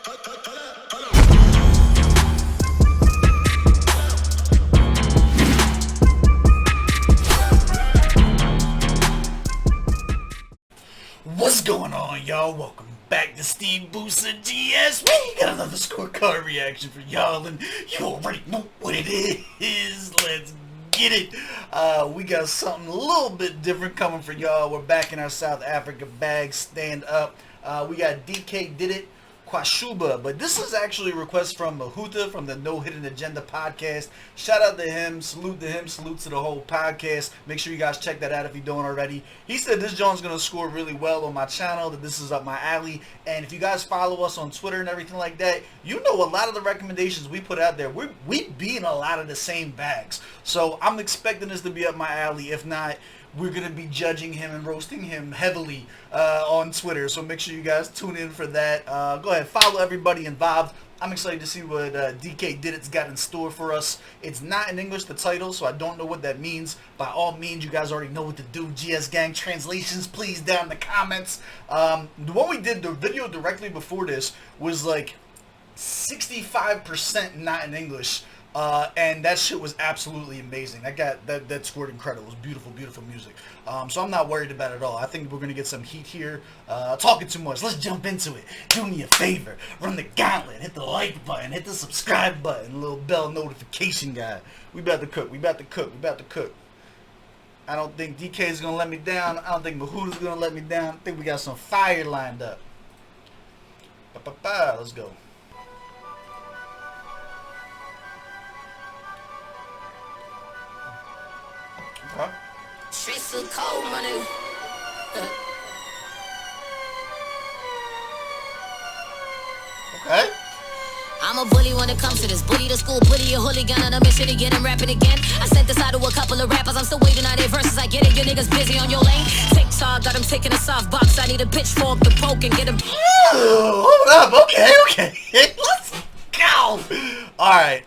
What's going on, y'all? Welcome back to SteveBussaGS. We got another scorecard reaction for y'all, and you already know what it is. Let's get it. We got something a little bit different coming for y'all. We're back in our South Africa bag. Stand up. We got Deekay did it. Kwashuba, but this is actually a request from Mahuta from the No Hidden Agenda podcast. Shout out to him, salute to the whole podcast. Make sure you guys check that out if you don't already. He said this joint's gonna score really well on my channel, that this is up my alley, and if you guys follow us on Twitter and everything like that, you know a lot of the recommendations we put out there, we be in a lot of the same bags. So I'm expecting this to be up my alley. If not, we're going to be judging him and roasting him heavily on Twitter. So make sure you guys tune in for that. Go ahead, follow everybody involved. I'm excited to see what Deekay did it's got in store for us. It's not in English, the title, so I don't know what that means. By all means, you guys already know what to do. GS Gang translations, please, down in the comments. The one we did, the video directly before this, was like 65% not in English. And that shit was absolutely amazing. That scored incredible. It was beautiful music. So I'm not worried about it at all. I think we're gonna get some heat here. Talking too much. Let's jump into it. Do me a favor. Run the gauntlet. Hit the like button. Hit the subscribe button. Little bell notification guy. We about to cook. We about to cook. I don't think DK is gonna let me down. I don't think Mahuta's gonna let me down. I think we got some fire lined up. Let's go. Huh? Streets so cold, my nigga. Okay. I'm a bully when it comes to this. Bully the school, bully a hooligan on a mission to get him rapping again. I sent this out to a couple of rappers. I'm still waiting on their verses. I get it, you niggas busy on your lane. TikTok got him taking a soft box. I need a pitchfork to poke and get him. Hold up. Okay. Let's go. All right.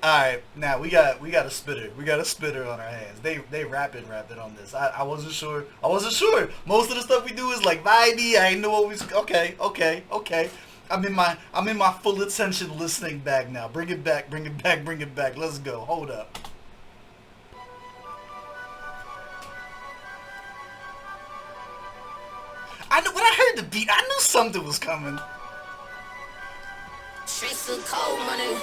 Now we got a spitter. We got a spitter on our hands. They rapping on this. I wasn't sure. Most of the stuff we do is like vibey. I ain't know what we. Okay. I'm in my full attention listening bag now. Bring it back. Let's go. Hold up. I know when I heard the beat, I knew something was coming. Streets so cold, my nigga.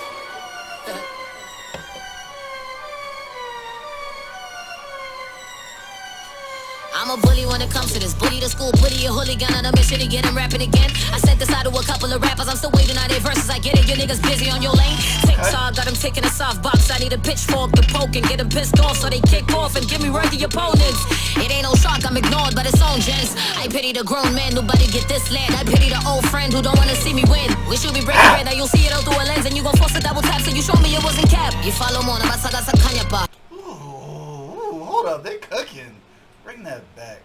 I'm a bully when it comes to this. Bully the school, bully a hooligan on a mission to get him rapping again. I sent this out to a couple of rappers. I'm still waiting on their verses. I get it, you niggas busy on your lane. TikTok got him taking a soft box. I need a pitchfork to poke and get him pissed off so they kick off and give me worthy opponents. It ain't no shock, I'm ignored by its own gents. I pity the grown man, nobody get this land. I pity the old friend who don't wanna see me win. We should be breaking bread, now you'll see it all through a lens and you gon' force a double tap so you show me it wasn't cap. You follow more, Ooh, hold up, they cooking. Bring that back.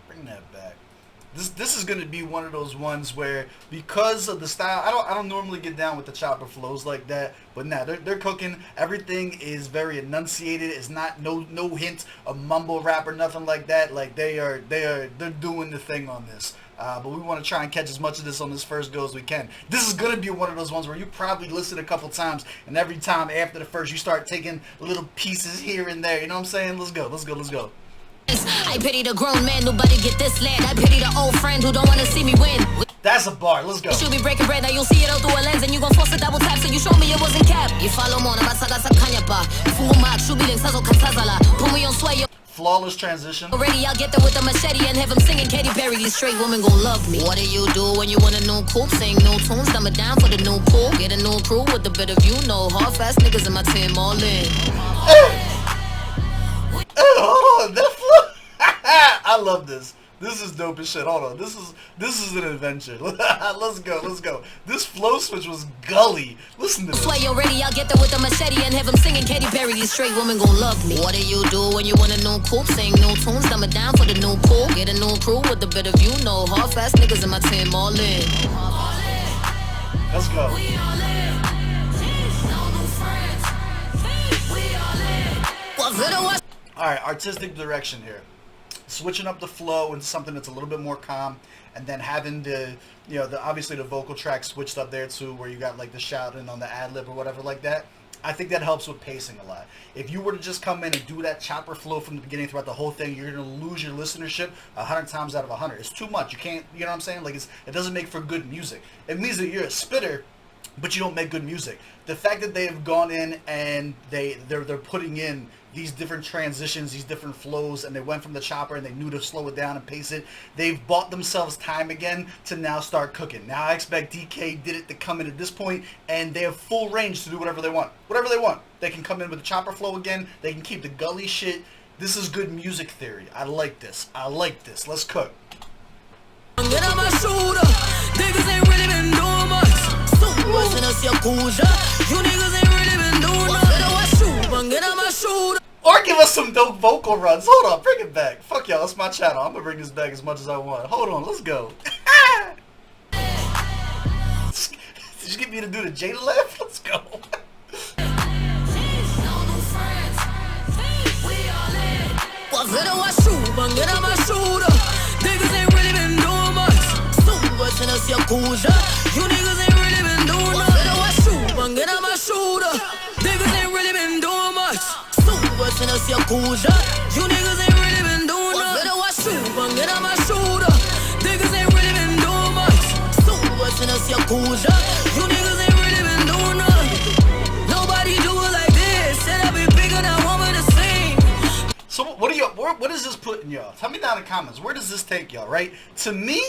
This is gonna be one of those ones where, because of the style, I don't normally get down with the chopper flows like that, but nah, they're cooking. Everything is very enunciated. It's not no hint of mumble rap or nothing like that. Like they're doing the thing on this. But we want to try and catch as much of this on this first go as we can. This is going to be one of those ones where you probably listen a couple times, and every time after the first, you start taking little pieces here and there. You know what I'm saying? Let's go. I pity the grown man, nobody get this land. I pity the old friend who don't wanna see me win. That's a bar, let's go. You should be breaking bread, now you'll see it all through a lens and you gon' force a double tap so you show me it wasn't cap. You follow more, Flawless transition. Already I'll get there with the machete and have him singing Katy Perry. These straight women gon' love me. What do you do when you want a new coupe? Sing new tunes, dumb it down for the new pool. Get a new crew with a bit of you know. Half-ass niggas in my team all in. Hold on, that flow. I love this. This is dope as shit. Hold on. This is an adventure. Let's go. This flow switch was gully. Listen to this. Sway already, I'll get there with a machete and have him singing Katy Perry. These straight women gon' love me. What do you do when you want a new coupe? Sing new tunes, dumb it down for the new pool. Get a new crew with a bit of you know. Half-ass niggas in my team all in. Let's go. Alright, artistic direction here. switching up the flow into something that's a little bit more calm, and then having the, you know, obviously the vocal track switched up there too, where you got like the shouting on the ad lib or whatever like that. I think that helps with pacing a lot. If you were to just come in and do that chopper flow from the beginning throughout the whole thing, you're gonna lose your listenership 100 times out of 100. It's too much. You can't, you know what I'm saying? Like, it doesn't make for good music. It means that you're a spitter, but you don't make good music. The fact that they have gone in and they're putting in these different transitions, these different flows, and they went from the chopper and they knew to slow it down and pace it. They've bought themselves time again to now start cooking. Now I expect Deekay did it to come in at this point, and they have full range to do whatever they want. Whatever they want. They can come in with the chopper flow again. They can keep the gully shit. This is good music theory. I like this. I like this. Let's cook. Get on my shoulder. Niggas ain't really been doing much. So watching us your Yakuza. You niggas ain't really been doing much. Get on my shoulder. Or give us some dope vocal runs. Hold on, bring it back. Fuck y'all, it's my channel. I'm gonna bring this back as much as I want. Hold on, let's go. Did you get me to do the Jada laugh? Let's go. Get on my shoulder. Niggas ain't really been doing much. So watching us Yakuza. You niggas ain't really been doing much. Get on my shoulder. Niggas ain't really been doing much. So watching us Yakuza. You niggas ain't really been doing much. Get on my shoulder. Niggas ain't really been doing much. So watching us Yakuza. You niggas ain't really been doing much. Nobody do it like this. Said I be bigger than woman to sing. So what does this put in y'all? Tell me down in the comments. Where does this take y'all, right? To me,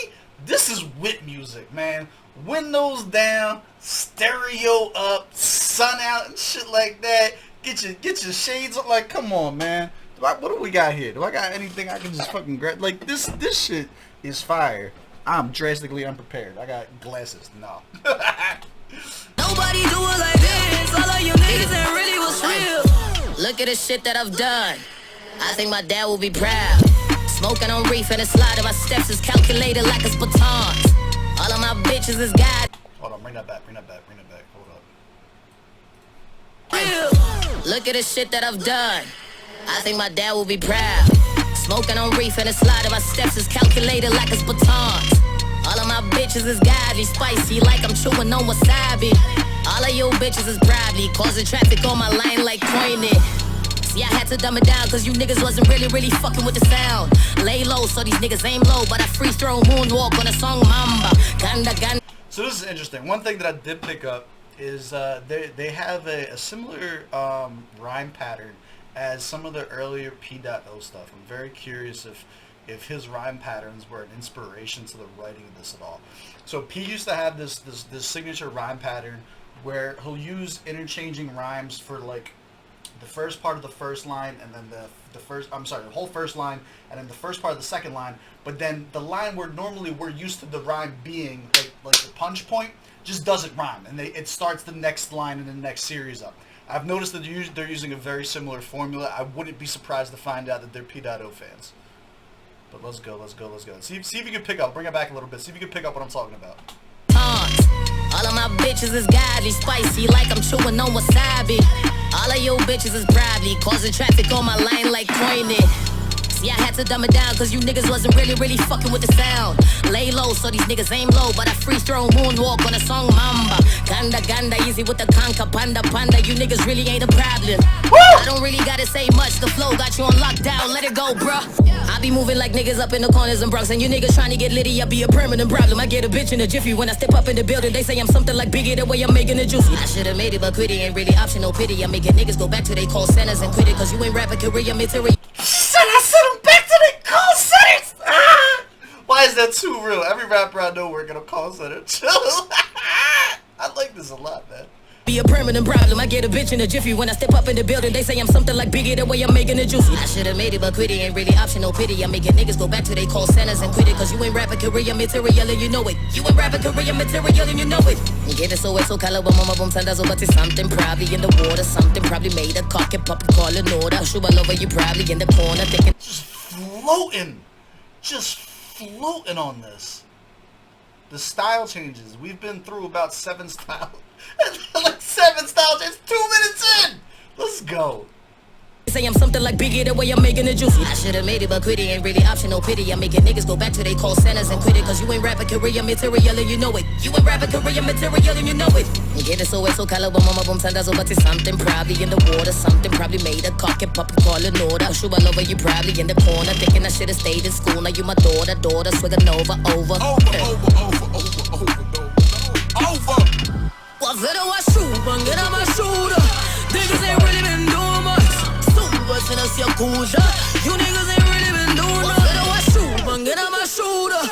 this is whip music, man. Windows down, stereo up, sun out and shit like that. Get your shades up. Like, come on, man. What do we got here? Do I got anything I can just fucking grab? Like, this shit is fire. I'm drastically unprepared. I got glasses. No. Nobody do it like this. All of you niggas ain't really what's real. Look at the shit that I've done. I think my dad will be proud. Smoking on reef and a slide of my steps is calculated like it's batons. All of my bitches is God. Hold on, bring that back. Hold up. Look at the shit that I've done. I think my dad will be proud. Smoking on reef and a slide of my steps is calculated like it's batons. All of my bitches is godly, spicy like I'm chewing on wasabi. All of you bitches is probably causing traffic on my line like coining. See, I had to dumb it down cause you niggas wasn't really fucking with the sound. Lay low so these niggas aim low, but I free throw moonwalk on a song Mamba. Ganda. So this is interesting. One thing that I did pick up is they have a similar rhyme pattern as some of the earlier P.O stuff. I'm very curious if his rhyme patterns were an inspiration to the writing of this at all. So P used to have this signature rhyme pattern where he'll use interchanging rhymes for like the first part of the first line and then the whole first line and then the first part of the second line, but then the line where normally we're used to the rhyme being like the punch point just doesn't rhyme, and it starts the next line in the next series up. I've noticed that they're using a very similar formula. I wouldn't be surprised to find out that they're P.O fans. But let's go. See if you can pick up. Bring it back a little bit. See if you can pick up what I'm talking about. All of my bitches is godly, spicy like I'm chewing on wasabi. All of you bitches is probably causing traffic on my line like coining. See, I had to dumb it down cause you niggas wasn't really fucking with the sound. Lay low so these niggas aim low, but I free throw moonwalk on a song Mamba. Ganda, easy with the conca, panda. You niggas really ain't a problem. Woo! I don't really gotta say much, the flow got you on lockdown, let it go, bruh. I be moving like niggas up in the corners and Bronx, and you niggas trying to get litty, I be a permanent problem. I get a bitch in a jiffy when I step up in the building. They say I'm something like Biggie, the way I'm making it juicy. I should've made it, but quitting ain't really option, no pity. I'm making niggas go back to they call centers and quit it, cause you ain't rapping career material. I sent him back to the call centers! Ah! Why is that too real? Every rapper I know working a call center. I like this a lot, man. Be a permanent problem. I get a bitch in a jiffy when I step up in the building. They say I'm something like Biggie, the way I'm making it juicy. I should've made it, but quitting ain't really option, no pity. I'm making niggas go back to they call centers and quit it, cause you ain't rapping career material and you know it. You ain't rapping career material and you know it. You get it so it's so caliber, mama boom tandazo, but it's something probably in the water. Something probably made a cock and puppy call an order. Kwashuba lover, you probably in the corner thinking. Just floating on this. The style changes. We've been through about 7 styles. Like 7 style changes, 2 minutes in. Let's go. say I'm something like Biggie, the way I'm making it juicy. I should've made it, but quitty ain't really optional pity. I'm making niggas go back to they call centers and quit it. Cause you ain't rapping career material and you know it. You ain't rapping career material and you know it. You get it so it's so caliber, mama boom, tandazo, but it's something probably in the water. Something probably made a cock and puppy call an order. Kwashuba lover, you probably in the corner. Thinking I should've stayed in school. Now you my daughter, swinging over. Over. Wafero Kwashuba, get on my shoulder. Niggas ain't really been doing much. Super in us, your kuja. You niggas ain't really been doing much. Wafero Kwashuba, get on my shoulder.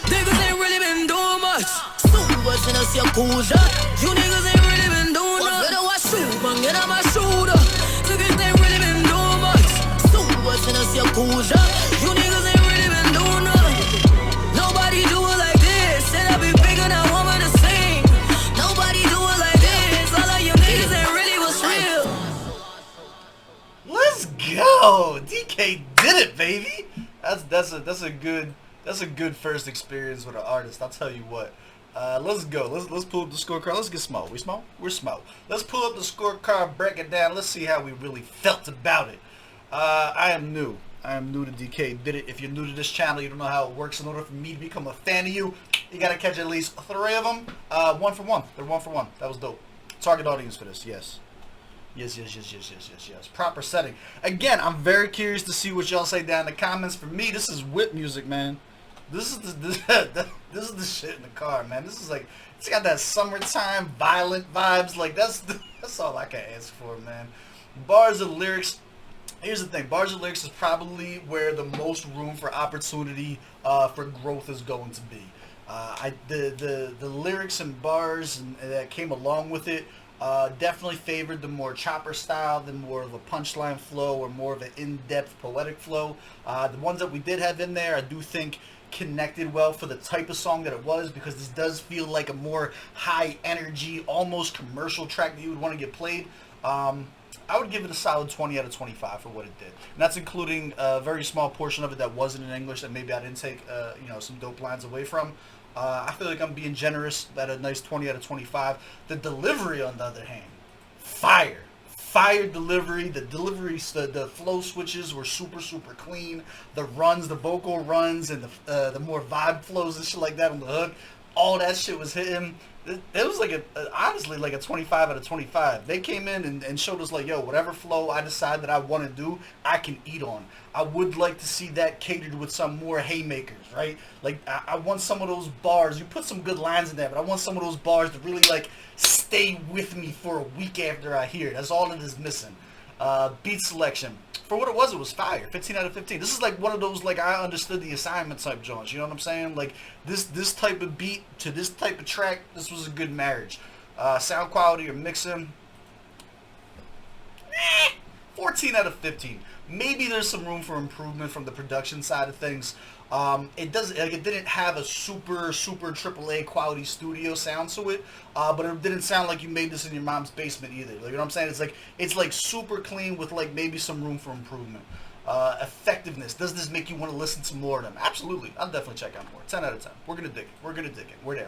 Niggas ain't really been doing much. Super in us, your kuja. You niggas ain't really been doing much. Wafero Kwashuba, get on my shoulder. Niggas ain't really been doing much. Super in us, your kuja. You niggas ain't really been doing much. Nobody do it like this. Said I be bigger than woman to sing. Nobody do it like this. All of you niggas ain't really what's real. Let's go. Deekay did it, baby. That's a good first experience with an artist. I'll tell you what. Let's go. Let's pull up the scorecard. Let's get small. We small? We're small. Let's pull up the scorecard, break it down. Let's see how we really felt about it. I am new to Deekay did it. If you're new to this channel, you don't know how it works. In order for me to become a fan of you, you gotta catch at least 3 of them. 1 for 1. They're 1 for 1. That was dope. Target audience for this. Yes. Proper setting. Again, I'm very curious to see what y'all say down in the comments. For me, this is whip music, man. This is the shit in the car, man. This is like, it's got that summertime violent vibes. Like that's all I can ask for, man. Bars and lyrics. Here's the thing. Bars and lyrics is probably where the most room for opportunity for growth is going to be. The lyrics and bars that came along with it definitely favored the more chopper style, the more of a punchline flow, or more of an in-depth poetic flow. The ones that we did have in there, I do think connected well for the type of song that it was, because this does feel like a more high energy, almost commercial track that you would want to get played. I would give it a solid 20 out of 25 for what it did. And that's including a very small portion of it that wasn't in English that maybe I didn't take some dope lines away from. I feel like I'm being generous at a nice 20 out of 25. The delivery, on the other hand, fire delivery. The flow switches were super clean. The runs, the vocal runs, and the more vibe flows and shit like that on the hook, all that shit was hitting. It was like honestly like a 25 out of 25. They came in and showed us like, yo, whatever flow I decide that I want to do, I can eat on. I would like to see that catered with some more haymakers, right? Like I want some of those bars. You put some good lines in there, but I want some of those bars to really like stay with me for a week after I hear it. That's all it is missing. Beat selection. For what it was fire. 15 out of 15. This is like one of those, like, I understood the assignment type joints. You know what I'm saying? Like, this type of beat to this type of track, this was a good marriage. Sound quality or mixing, 14 out of 15. Maybe there's some room for improvement from the production side of things. It didn't have a super AAA quality studio sound to it, but it didn't sound like you made this in your mom's basement either. Like, you know what I'm saying? It's like super clean with like maybe some room for improvement. Effectiveness. Does this make you want to listen to more of them? Absolutely. I'll definitely check out more. 10 out of 10. We're gonna dig it. We're there.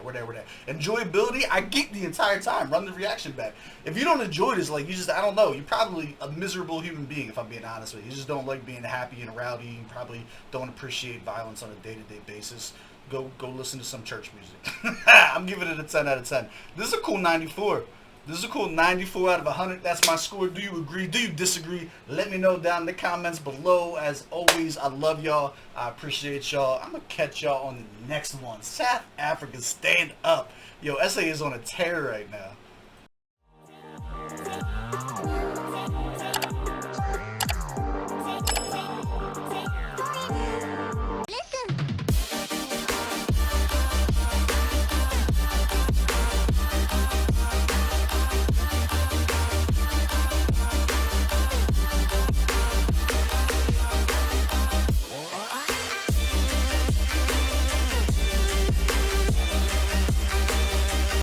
Enjoyability. I geek the entire time. Run the reaction back. If you don't enjoy this, like, I don't know. You're probably a miserable human being, if I'm being honest with you. You just don't like being happy and rowdy. You probably don't appreciate violence on a day-to-day basis. Go listen to some church music. I'm giving it a 10 out of 10. This is a cool 94. This is a cool 94 out of 100. That's my score. Do you agree? Do you disagree? Let me know down in the comments below. As always, I love y'all. I appreciate y'all. I'm going to catch y'all on the next one. South Africa, stand up. Yo, SA is on a tear right now.